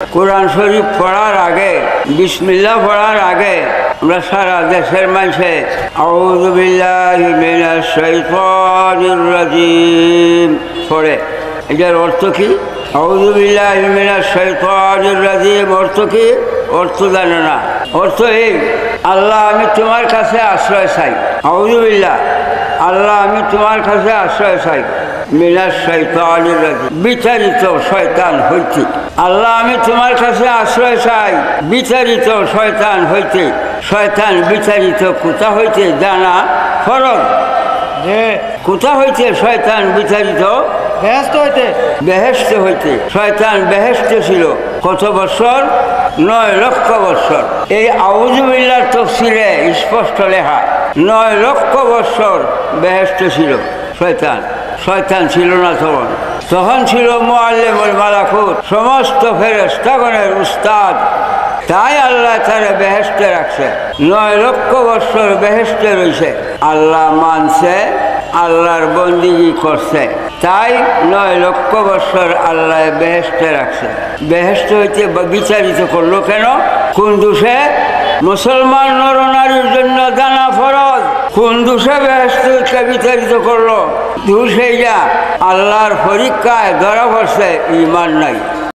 কোরআন শরীফ পড়ার আগে বিসমিল্লাহ পড়ার আগে আমরা সারা দেশের মানুষে আউযু বিল্লাহি মিনাশ শাইতানির রাজিম পড়ে। এটার অর্থ কি? আউযু বিল্লাহি মিনাশ শাইতানির রাজিম অর্থ কি? অর্থ জানে না। অর্থ এই, আল্লাহ আমি তোমার কাছে আশ্রয় চাই। আউযু বিল্লাহ, আল্লাহ আমি তোমার কাছে আশ্রয় চাই মিনাশ শাইতানির রাজিম, বিচারিত শয়তান হইতে। আল্লাহ আমি তোমার কাছে আশ্রয় চাই বিচারিত শয়তান হইতে। শয়তান বিচারিত কোথা হইতে জানা ফরজ। কোথা হইতে শয়তান বিচারিত? বেহেশত হইতে। বেহেশত হইতে। শয়তান বেহেশত ছিল কত বছর? 9 লক্ষ বছর। এই আউযু বিল্লাহর তাফসীরে স্পষ্ট লেখা 9 লক্ষ বছর বেহেশত ছিল শয়তান। শয়তান ছিল না তখন। তখন ছিল মুআল্লিমুল মালাকুত, সমস্ত ফেরেশতাগণের উস্তাদ। তাই আল্লাহ তারা বেহেশতে রাখছে। 9 লক্ষ বছর বেহেশতে রয়েছে। আল্লাহ মানছে, আল্লাহর বন্দিগি করছে, তাই 9 লক্ষ বছর আল্লাহ বেহেশতে রাখছে। বেহেশত হইতে বিচারিত করলো কেন? কোন দোষে? মুসলমান নরনারীর জন্য জানা ফরজ। কোন দোষে বেহেশতে বিচারিত করলো? দোষ এইটা, আল্লাহর পরীক্ষায় ধরা পড়ছে ঈমান নাই।